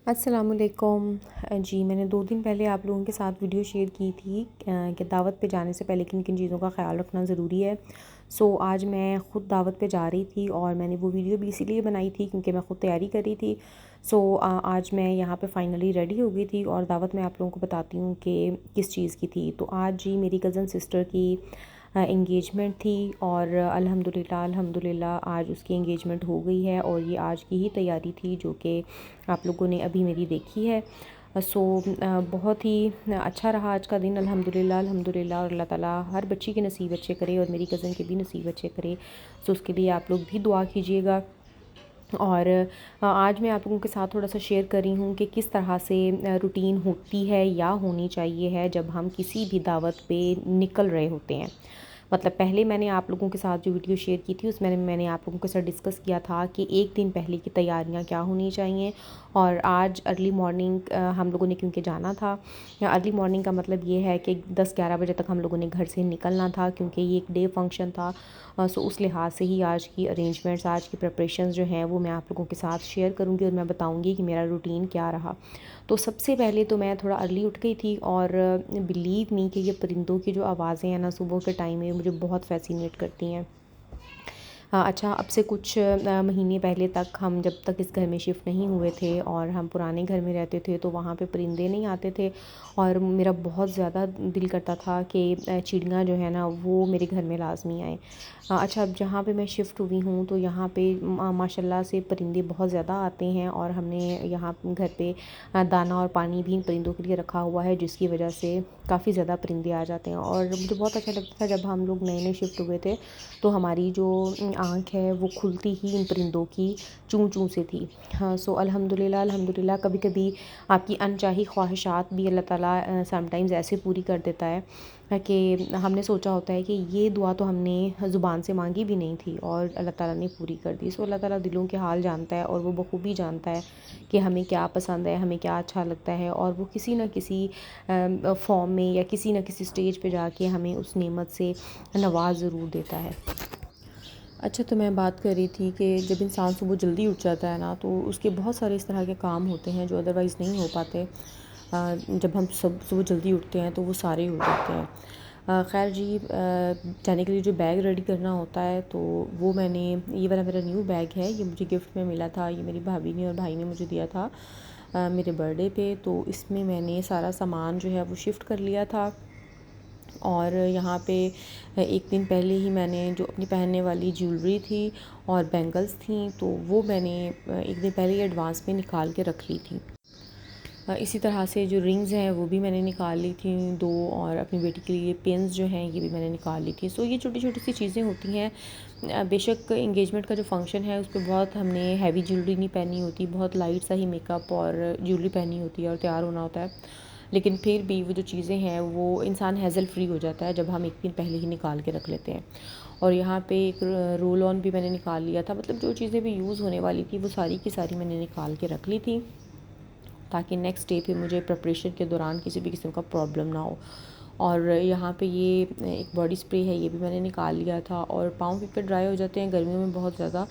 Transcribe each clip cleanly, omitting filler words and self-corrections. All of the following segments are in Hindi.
अस्सलामुअलैकुम। जी, मैंने 2 दिन पहले आप लोगों के साथ वीडियो शेयर की थी कि दावत पे जाने से पहले किन-किन चीज़ों का ख़्याल रखना ज़रूरी है। आज मैं ख़ुद दावत पे जा रही थी और मैंने वो वीडियो भी इसीलिए बनाई थी क्योंकि मैं ख़ुद तैयारी कर रही थी। आज मैं यहाँ पे फ़ाइनली रेडी हो गई थी और दावत मैं आप लोगों को बताती हूँ कि किस चीज़ की थी। तो आज जी मेरी कज़न सिस्टर की एंगेजमेंट थी और अल्हम्दुलिल्लाह आज उसकी एंगेजमेंट हो गई है और ये आज की ही तैयारी थी जो कि आप लोगों ने अभी मेरी देखी है। बहुत ही अच्छा रहा आज का दिन अल्हम्दुलिल्लाह और अल्लाह ताला हर बच्ची के नसीब अच्छे करे और मेरी कज़न के भी नसीब अच्छे करे। उसके लिए आप लोग भी दुआ कीजिएगा। और आज मैं आप लोगों के साथ थोड़ा-सा शेयर कर रही हूँ कि किस तरह से रूटीन होती है या होनी चाहिए है जब हम किसी भी दावत पे निकल रहे होते हैं। मतलब पहले मैंने आप लोगों के साथ जो वीडियो शेयर की थी उसमें मैंने आप लोगों के साथ डिस्कस किया था कि 1 दिन पहले की तैयारियां क्या होनी चाहिए। और आज अर्ली मॉर्निंग हम लोगों ने क्योंकि जाना था। अर्ली मॉर्निंग का मतलब ये है कि 10-11 बजे तक हम लोगों ने घर से निकलना था क्योंकि ये एक डे फंक्शन था। उस लिहाज से ही आज की अरेंजमेंट्स, आज की प्रिपरेशंस जो हैं वो मैं आप लोगों के साथ शेयर करूँगी और मैं बताऊँगी कि मेरा रूटीन क्या रहा। तो सबसे पहले तो मैं थोड़ा अर्ली उठ गई थी और बिलीव मी कि ये परिंदों की जो आवाज़ें हैं ना सुबह के टाइम में मुझे बहुत फ़ैसिनेट करती हैं। अच्छा, अब से कुछ महीने पहले तक हम जब तक इस घर में शिफ्ट नहीं हुए थे और हम पुराने घर में रहते थे तो वहाँ पे परिंदे नहीं आते थे और मेरा बहुत ज़्यादा दिल करता था कि चिड़ियाँ जो है ना वो मेरे घर में लाज़मी आएँ। अच्छा, अब जहाँ पे मैं शिफ्ट हुई हूँ तो यहाँ पे माशाल्लाह से परिंदे बहुत ज़्यादा आते हैं और हमने यहाँ घर पे दाना और पानी भी इन परिंदों के लिए रखा हुआ है जिसकी वजह से काफ़ी ज़्यादा परिंदे आ जाते हैं। और मुझे बहुत अच्छा लगता था जब हम लोग नए-नए शिफ्ट हुए थे तो हमारी जो आँख है वो खुलती ही इन परिंदों की चूँ-चूँ से थी। हाँ, अल्हम्दुलिल्लाह कभी-कभी आपकी अनचाही ख्वाहिशात भी अल्लाह ताला समटाइम्स ऐसे पूरी कर देता है कि हमने सोचा होता है कि ये दुआ तो हमने ज़ुबान से मांगी भी नहीं थी और अल्लाह ताला ने पूरी कर दी। अल्लाह ताला दिलों के हाल जानता है और वो बखूबी जानता है कि हमें क्या पसंद है, हमें क्या अच्छा लगता है और वो किसी न किसी फ़ॉर्म में या किसी न किसी स्टेज पे जाके हमें उस नेमत से नवाज़ ज़रूर देता है। अच्छा, तो मैं बात कर रही थी कि जब इंसान सुबह जल्दी उठ जाता है ना तो उसके बहुत सारे इस तरह के काम होते हैं जो अदरवाइज़ नहीं हो पाते। जब हम सब सुबह जल्दी उठते हैं तो वो सारे हो जाते हैं। ख़ैर जी, जाने के लिए जो बैग रेडी करना होता है तो वो मैंने, ये वाला मेरा न्यू बैग है, ये मुझे गिफ्ट में मिला था। ये मेरी भाभी ने और भाई ने मुझे दिया था मेरे बर्थडे पे। तो इसमें मैंने सारा सामान जो है वो शिफ्ट कर लिया था और यहाँ पे एक दिन पहले ही मैंने जो अपनी पहनने वाली ज्वेलरी थी और बैंगल्स थी तो वो मैंने एक दिन पहले ही एडवांस में निकाल के रख ली थी। इसी तरह से जो रिंग्स हैं वो भी मैंने निकाल ली थी 2 और अपनी बेटी के लिए पिन्स जो हैं ये भी मैंने निकाल ली थी। ये छोटी-छोटी सी चीज़ें होती हैं। बेशक एंगेजमेंट का जो फ़ंक्शन है उस पे बहुत हमने हैवी ज्वेलरी नहीं पहनी होती, बहुत लाइट सा ही मेकअप और ज्वेलरी पहनी होती है और तैयार होना होता है। लेकिन फिर भी वो जो चीज़ें हैं वो इंसान हैज़ल फ्री हो जाता है जब हम एक दिन पहले ही निकाल के रख लेते हैं। और यहाँ पे एक रोल ऑन भी मैंने निकाल लिया था। मतलब जो चीज़ें भी यूज़ होने वाली थी वो सारी की सारी मैंने निकाल के रख ली थी ताकि नेक्स्ट डे पे मुझे प्रिपरेशन के दौरान किसी भी किस्म का प्रॉब्लम ना हो। और यहाँ पे ये एक बॉडी स्प्रे है, ये भी मैंने निकाल लिया था। और पाँव भी पे ड्राई हो जाते हैं गर्मियों में बहुत ज़्यादा।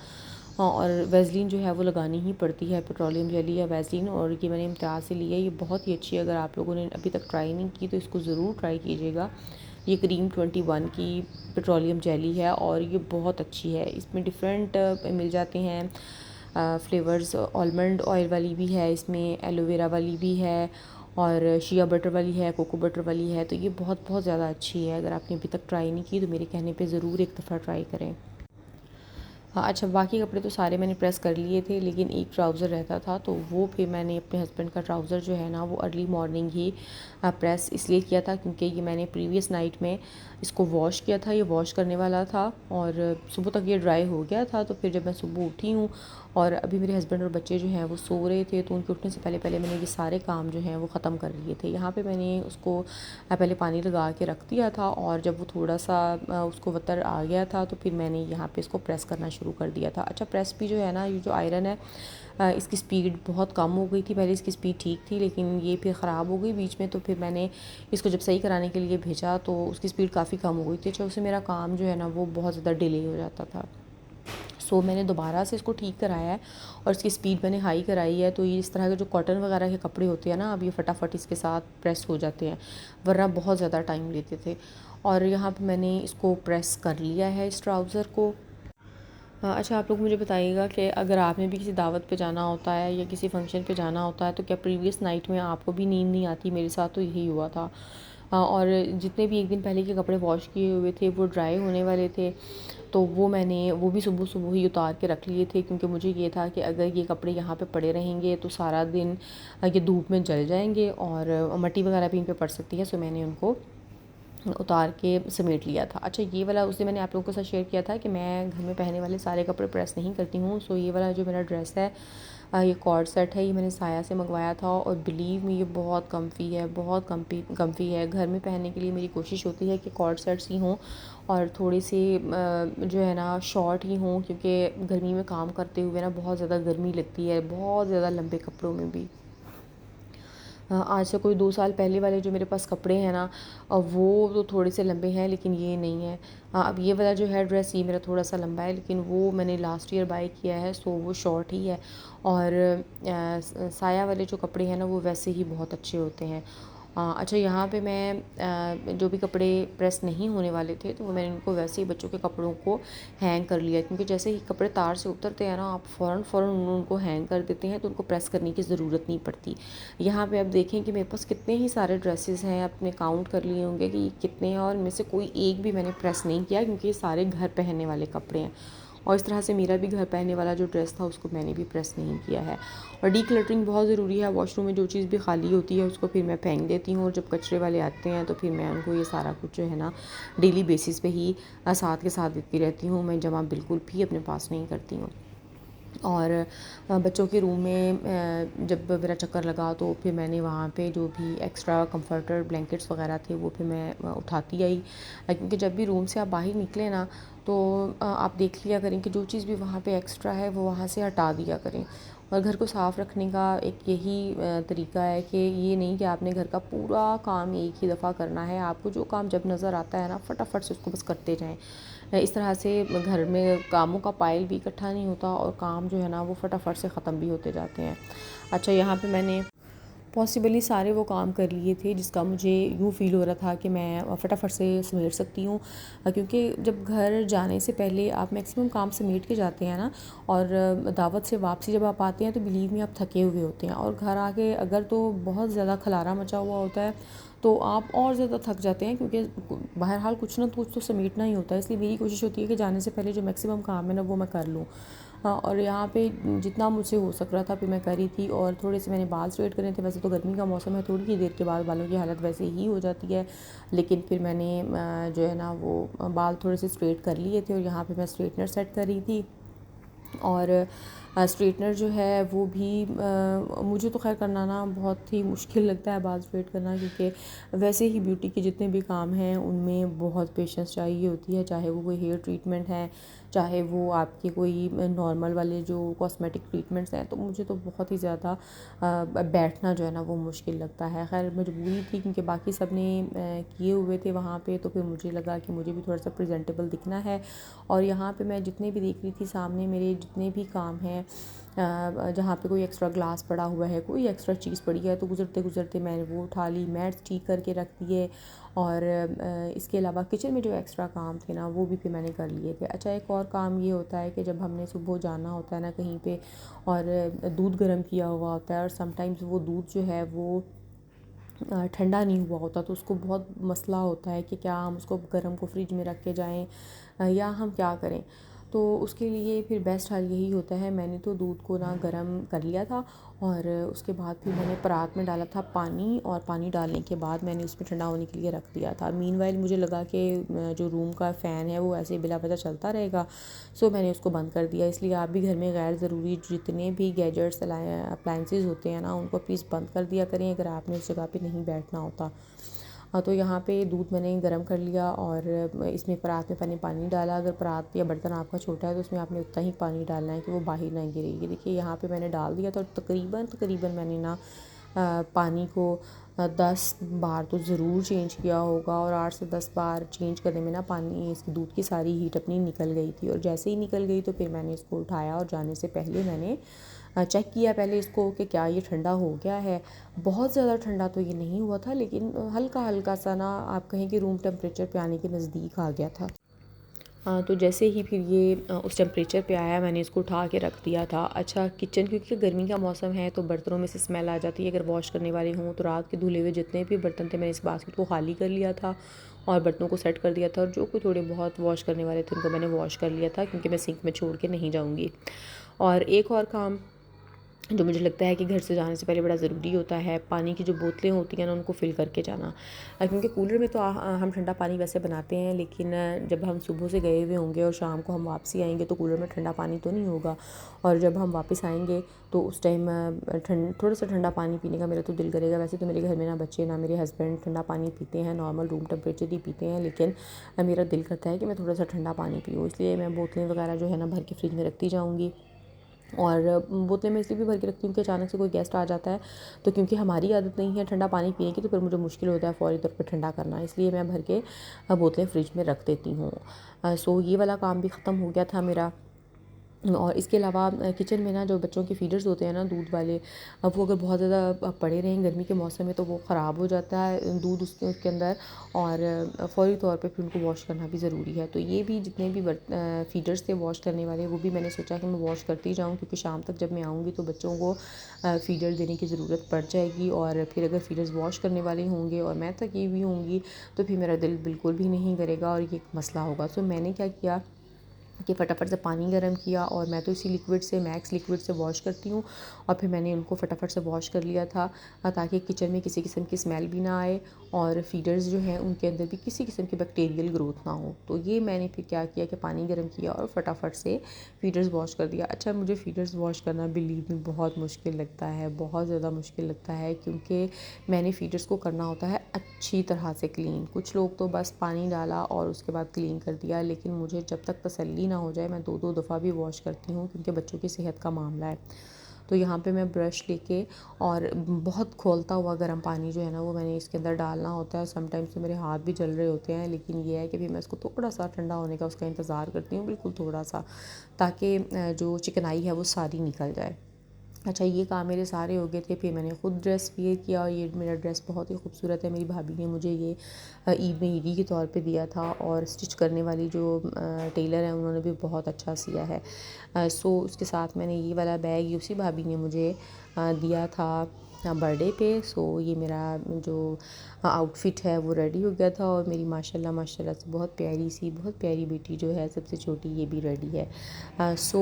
और वैसलीन जो है वो लगानी ही पड़ती है, पेट्रोलियम जेली या वैसलीन, और ये मैंने इम्तियाज़ से लिया है। ये बहुत ही अच्छी है, अगर आप लोगों ने अभी तक ट्राई नहीं की तो इसको ज़रूर ट्राई कीजिएगा। ये क्रीम 21 की पेट्रोलियम जेली है और ये बहुत अच्छी है। इसमें डिफरेंट मिल जाते हैं फ्लेवर्स। आलमंड ऑयल वाली भी है इसमें, एलोवेरा वाली भी है और शिया बटर वाली है, कोको बटर वाली है। तो ये बहुत बहुत ज़्यादा अच्छी है। अगर आपने अभी तक ट्राई नहीं की तो मेरे कहने पे ज़रूर एक दफ़ा ट्राई करें। हाँ, अच्छा, बाकी कपड़े तो सारे मैंने प्रेस कर लिए थे लेकिन एक ट्राउज़र रहता था तो वो फिर मैंने अपने हस्बैंड का ट्राउज़र जो है ना वो अर्ली मॉर्निंग ही प्रेस इसलिए किया था क्योंकि ये मैंने प्रीवियस नाइट में इसको वॉश किया था। ये वॉश करने वाला था और सुबह तक ये ड्राई हो गया था। तो फिर जब मैं सुबह उठी हूँ और अभी मेरे हस्बैंड और बच्चे जो हैं वो सो रहे थे तो उनके उठने से पहले पहले मैंने ये सारे काम जो हैं वो ख़त्म कर लिए थे। यहाँ पे मैंने उसको पहले पानी लगा के रख दिया था और जब वो थोड़ा सा उसको वतर आ गया था तो फिर मैंने यहाँ पे इसको प्रेस करना शुरू कर दिया था। अच्छा, प्रेस भी जो है ना, ये जो आयरन है इसकी स्पीड बहुत कम हो गई थी। पहले इसकी स्पीड ठीक थी लेकिन ये फिर ख़राब हो गई बीच में। तो फिर मैंने इसको जब सही कराने के लिए भेजा तो उसकी स्पीड काफ़ी कम हो गई थी। अच्छा, उससे मेरा काम जो है ना वो बहुत ज़्यादा डिले हो जाता था। सो मैंने दोबारा से इसको ठीक कराया है और इसकी स्पीड मैंने हाई कराई है। तो ये इस तरह के जो कॉटन वगैरह के कपड़े होते हैं ना, अब ये फटाफट इसके साथ प्रेस हो जाते हैं, वरना बहुत ज़्यादा टाइम लेते थे। और यहाँ पे मैंने इसको प्रेस कर लिया है इस ट्राउज़र को। अच्छा, आप लोग मुझे बताइएगा कि अगर आपने भी किसी दावत पे जाना होता है या किसी फंक्शन पे जाना होता है तो क्या प्रीवियस नाइट में आपको भी नींद नहीं आती? मेरे साथ तो यही हुआ था। और जितने भी एक दिन पहले के कपड़े वॉश किए हुए थे वो ड्राई होने वाले थे, तो मैंने वो भी सुबह सुबह ही उतार के रख लिए थे, क्योंकि मुझे ये था कि अगर ये कपड़े यहाँ पे पड़े रहेंगे तो सारा दिन ये धूप में जल जाएंगे और मट्टी वगैरह भी इन पे पड़ सकती है। सो मैंने उनको उतार के समेट लिया था। अच्छा, ये वाला उस दिन मैंने आप लोगों के साथ शेयर किया था कि मैं घर में पहनने वाले सारे कपड़े प्रेस नहीं करती हूँ। सो ये वाला जो मेरा ड्रेस है, ये कॉर्ड सेट है, ये मैंने साया से मंगवाया था और बिलीव मी ये बहुत कम्फ़ी है, बहुत कम्फ़ी है। घर में पहनने के लिए मेरी कोशिश होती है कि कॉर्ड सेट्स ही हों और थोड़ी सी जो है ना शॉर्ट ही हों, क्योंकि गर्मी में काम करते हुए ना बहुत ज़्यादा गर्मी लगती है, बहुत ज़्यादा लंबे कपड़ों में भी। आज से कोई 2 साल पहले वाले जो मेरे पास कपड़े हैं ना, वो तो थोड़े से लंबे हैं, लेकिन ये नहीं है। अब ये वाला जो है ड्रेस, ये मेरा थोड़ा सा लंबा है, लेकिन वो मैंने लास्ट ईयर बाय किया है, सो वो शॉर्ट ही है। और साया वाले जो कपड़े हैं ना, वो वैसे ही बहुत अच्छे होते हैं। अच्छा, यहाँ पे मैं जो भी कपड़े प्रेस नहीं होने वाले थे तो वो मैंने उनको वैसे ही बच्चों के कपड़ों को हैंग कर लिया, क्योंकि जैसे ही कपड़े तार से उतरते हैं ना, आप फ़ौरन उनको हैंग कर देते हैं तो उनको प्रेस करने की ज़रूरत नहीं पड़ती। यहाँ पे आप देखें कि मेरे पास कितने ही सारे ड्रेसेस हैं, आपने काउंट कर लिए होंगे कि कितने हैं, और इनमें से कोई एक भी मैंने प्रेस नहीं किया, क्योंकि ये सारे घर पहनने वाले कपड़े हैं। और इस तरह से मेरा भी घर पहनने वाला जो ड्रेस था उसको मैंने भी प्रेस नहीं किया है। और डी क्लटरिंग बहुत ज़रूरी है। वॉशरूम में जो चीज़ भी खाली होती है उसको फिर मैं फेंक देती हूँ, और जब कचरे वाले आते हैं तो फिर मैं उनको ये सारा कुछ जो है ना डेली बेसिस पे ही साथ के साथ देती रहती हूँ। मैं जमा बिल्कुल भी अपने पास नहीं करती हूँ। और बच्चों के रूम में जब मेरा चक्कर लगा तो फिर मैंने वहाँ पे जो भी एक्स्ट्रा कंफर्टर ब्लैंकेट्स वगैरह थे वो फिर मैं उठाती आई, क्योंकि जब भी रूम से आप बाहर निकलें ना तो आप देख लिया करें कि जो चीज़ भी वहाँ पे एक्स्ट्रा है वो वहाँ से हटा दिया करें। और घर को साफ़ रखने का एक यही तरीका है कि ये नहीं कि आपने घर का पूरा काम एक ही दफ़ा करना है। आपको जो काम जब नज़र आता है ना, फटाफट से उसको बस करते जाएं। इस तरह से घर में कामों का पाइल भी इकट्ठा नहीं होता और काम जो है ना वो फटाफट से ख़त्म भी होते जाते हैं। अच्छा, यहाँ पे मैंने पॉसिबली सारे वो काम कर लिए थे जिसका मुझे यूँ फ़ील हो रहा था कि मैं फटाफट से समेट सकती हूँ, क्योंकि जब घर जाने से पहले आप मैक्सिमम काम समेट के जाते हैं ना, और दावत से वापसी जब आप आते हैं तो बिलीव में आप थके हुए होते हैं, और घर आके अगर तो बहुत ज़्यादा खलारा मचा हुआ होता है तो आप और ज़्यादा थक जाते हैं, क्योंकि बहरहाल कुछ ना कुछ तो समेटना ही होता है। इसलिए मेरी कोशिश होती है कि जाने से पहले जो मैक्सिमम काम है ना वो मैं कर लूँ। हाँ, और यहाँ पे जितना मुझसे हो सक रहा था फिर मैं करी थी। और थोड़े से मैंने बाल स्ट्रेट करने थे। वैसे तो गर्मी का मौसम है, थोड़ी ही देर के बाद बालों की हालत वैसे ही हो जाती है, लेकिन फिर मैंने जो है ना वो बाल थोड़े से स्ट्रेट कर लिए थे, और यहाँ पे मैं स्ट्रेटनर सेट कर रही थी। और स्ट्रेटनर जो है वो भी मुझे तो खैर करना ना बहुत ही मुश्किल लगता है बाल स्ट्रेट करना, क्योंकि वैसे ही ब्यूटी के जितने भी काम हैं उनमें बहुत पेशेंस चाहिए होती है, चाहे वो कोई हेयर ट्रीटमेंट है, चाहे वो आपके कोई नॉर्मल वाले जो कॉस्मेटिक ट्रीटमेंट्स हैं। तो मुझे तो बहुत ही ज़्यादा बैठना जो है ना वो मुश्किल लगता है। खैर मजबूरी थी, क्योंकि बाकी सब ने किए हुए थे वहाँ पे, तो फिर मुझे लगा कि मुझे भी थोड़ा सा प्रेजेंटेबल दिखना है। और यहाँ पे मैं जितने भी देख रही थी सामने मेरे जितने भी काम हैं, जहाँ पे कोई एक्स्ट्रा ग्लास पड़ा हुआ है, कोई एक्स्ट्रा चीज़ पड़ी है, तो गुज़रते गुज़रते मैंने वो उठा ली, मैट ठीक करके रख दिए। और इसके अलावा किचन में जो एक्स्ट्रा काम थे ना वो भी फिर मैंने कर लिए थे। अच्छा, एक और काम ये होता है कि जब हमने सुबह जाना होता है ना कहीं पे, और दूध गर्म किया हुआ होता है, और समटाइम्स वो दूध जो है वो ठंडा नहीं हुआ होता, तो उसको बहुत मसला होता है कि क्या हम उसको गर्म को फ्रिज में रख के जाएं या हम क्या करें। तो उसके लिए फिर बेस्ट हाल यही होता है, मैंने तो दूध को ना गर्म कर लिया था, और उसके बाद फिर मैंने परात में डाला था पानी, और पानी डालने के बाद मैंने उसमें ठंडा होने के लिए रख दिया था। मीनवाइल मुझे लगा कि जो रूम का फ़ैन है वो ऐसे बिला वजह चलता रहेगा, सो मैंने उसको बंद कर दिया। इसलिए आप भी घर में गैर ज़रूरी जितने भी गैजेट्स अप्लाइंसेस होते हैं ना उनको प्लीज़ बंद कर दिया करें, अगर आपने उस जगह पे नहीं बैठना होता। तो यहाँ पे दूध मैंने गरम कर लिया, और इसमें परात में मैंने पानी डाला। अगर परात या बर्तन आपका छोटा है तो उसमें आपने उतना ही पानी डालना है कि वो बाहर ना गिरे। ये देखिए यहाँ पे मैंने डाल दिया था, और तकरीबन मैंने ना पानी को 10 बार तो ज़रूर चेंज किया होगा, और 8 से 10 बार चेंज करने में ना पानी इसकी दूध की सारी हीट अपनी निकल गई थी। और जैसे ही निकल गई तो फिर मैंने इसको उठाया और जाने से पहले मैंने चेक किया पहले इसको कि क्या ये ठंडा हो गया है। बहुत ज़्यादा ठंडा तो ये नहीं हुआ था, लेकिन हल्का हल्का सा ना आप कहें कि रूम टेम्परेचर पे आने के नज़दीक आ गया था। तो जैसे ही फिर ये उस टेम्परेचर पे आया, मैंने इसको उठा के रख दिया था। अच्छा, किचन क्योंकि गर्मी का मौसम है तो बर्तनों में से स्मेल आ जाती है अगर वॉश करने वाले हों। तो रात के धुले हुए जितने भी बर्तन थे मैंने इस बास्केट को खाली कर लिया था और बर्तनों को सेट कर दिया था, और जो कोई थोड़े बहुत वॉश करने वाले थे उनको मैंने वॉश कर लिया था, क्योंकि मैं सिंक में छोड़ के नहीं जाऊँगी। और एक और काम जो मुझे लगता है कि घर से जाने से पहले बड़ा ज़रूरी होता है, पानी की जो बोतलें होती हैं ना उनको फ़िल करके जाना। क्योंकि कूलर में तो हम ठंडा पानी वैसे बनाते हैं, लेकिन जब हम सुबह से गए हुए होंगे और शाम को हम वापसी आएंगे तो कूलर में ठंडा पानी तो नहीं होगा, और जब हम वापस आएंगे तो उस टाइम थोड़ा सा ठंडा पानी पीने का मेरा तो दिल करेगा। वैसे तो मेरे घर में ना बच्चे ना मेरे हस्बैंड ठंडा पानी पीते हैं, नॉर्मल रूम टेम्परेचर ही पीते हैं, लेकिन मेरा दिल करता है कि मैं थोड़ा सा ठंडा पानी पीऊँ, इसलिए मैं बोतलें वगैरह जो है ना भर के फ्रिज में रखती जाऊँगी। और बोतलें मैं इसलिए भी भर के रखती हूँ कि अचानक से कोई गेस्ट आ जाता है तो क्योंकि हमारी आदत नहीं है ठंडा पानी पीने की, तो फिर मुझे मुश्किल होता है फ़ौरी तौर पे ठंडा करना, इसलिए मैं भर के बोतलें फ्रिज में रख देती हूँ। सो ये वाला काम भी ख़त्म हो गया था मेरा। और इसके अलावा किचन में ना जो बच्चों के फीडर्स होते हैं ना दूध वाले, अब वो अगर बहुत ज़्यादा पड़े रहें गर्मी के मौसम में तो वो ख़राब हो जाता है दूध उसके अंदर, और फ़ौरी तौर पे फिर उनको वॉश करना भी ज़रूरी है। तो ये भी जितने भी फीडर्स थे वॉश करने वाले, वो भी मैंने सोचा कि मैं वॉश करती जाऊँ, क्योंकि शाम तक जब मैं आऊँगी तो बच्चों को फीडर देने की ज़रूरत पड़ जाएगी, और फिर अगर फीडर्स वॉश करने वाले होंगे और मैं थकी हुई होंगी तो फिर मेरा दिल बिल्कुल भी नहीं करेगा और ये एक मसला होगा। सो मैंने क्या किया कि फटाफट से पानी गर्म किया, और मैं तो इसी लिक्विड से, मैक्स लिक्विड से वॉश करती हूँ, और फिर मैंने उनको फटाफट से वॉश कर लिया था ताकि किचन में किसी किस्म की स्मेल भी ना आए और फीडर्स जो हैं उनके अंदर भी किसी किस्म की बैक्टीरियल ग्रोथ ना हो। तो ये मैंने फिर क्या किया कि पानी गर्म किया और फटाफट से फीडर्स वॉश कर दिया। अच्छा, मुझे फीडर्स वॉश करना बिलीव में बहुत मुश्किल लगता है, बहुत ज़्यादा मुश्किल लगता है, क्योंकि मैंने फीडर्स को करना होता है अच्छी तरह से क्लीन। कुछ लोग तो बस पानी डाला और उसके बाद क्लीन कर दिया, लेकिन मुझे जब तक तसल्ली ना हो जाए मैं 2-2 दफ़ा भी वॉश करती हूँ, क्योंकि बच्चों की सेहत का मामला है। तो यहाँ पे मैं ब्रश लेके और बहुत खौलता हुआ गर्म पानी जो है ना वो मैंने इसके अंदर डालना होता है। समटाइम्स तो मेरे हाथ भी जल रहे होते हैं, लेकिन ये है कि फिर मैं इसको थोड़ा सा ठंडा होने का उसका इंतज़ार करती हूँ, बिल्कुल थोड़ा सा, ताकि जो चिकनाई है वो सारी निकल जाए। अच्छा, ये काम मेरे सारे हो गए थे, फिर मैंने ख़ुद ड्रेस वियर किया, और ये मेरा ड्रेस बहुत ही खूबसूरत है। मेरी भाभी ने मुझे ये ईद में ईदी के तौर पे दिया था, और स्टिच करने वाली जो टेलर है उन्होंने भी बहुत अच्छा सिया है। सो उसके साथ मैंने ये वाला बैग उसी भाभी ने मुझे दिया था बर्थडे पे। सो ये मेरा जो आउटफिट है वो रेडी हो गया था, और मेरी माशाल्लाह माशाल्लाह से बहुत प्यारी बेटी जो है सबसे छोटी, ये भी रेडी है। सो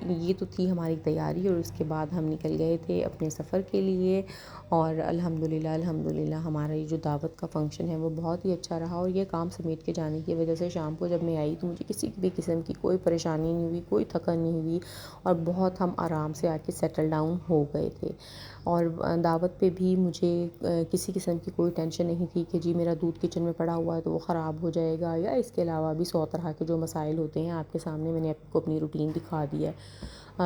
ये तो थी हमारी तैयारी, और उसके बाद हम निकल गए थे अपने सफ़र के लिए। और अल्हम्दुलिल्लाह हमारा ये जो दावत का फ़ंक्शन है वो बहुत ही अच्छा रहा, और ये काम समेट के जाने की वजह से शाम को जब मैं आई तो मुझे किसी भी किस्म की कोई परेशानी नहीं हुई, कोई थकन नहीं हुई, और बहुत हम आराम से आके सेटल डाउन हो गए थे। और दावत पे भी मुझे किसी किस्म की कोई टेंशन नहीं थी कि जी मेरा दूध किचन में पड़ा हुआ है तो वो ख़राब हो जाएगा, या इसके अलावा भी 100 तरह के जो मसाइल होते हैं आपके सामने मैंने आपको अपनी रूटीन दिखा दी है।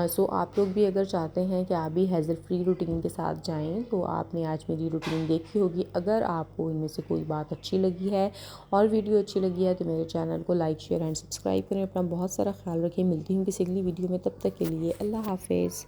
सो आप लोग भी अगर चाहते हैं कि आप भी हैज़ल फ्री रूटीन के साथ जाएं तो आपने आज मेरी रूटीन देखी होगी। अगर आपको इनमें से कोई बात अच्छी लगी है और वीडियो अच्छी लगी है तो मेरे चैनल को लाइक, शेयर एंड सब्सक्राइब करें। अपना बहुत सारा ख्याल रखें। मिलती हूँ किसी अगली वीडियो में, तब तक के लिए अल्लाह हाफ़िज़।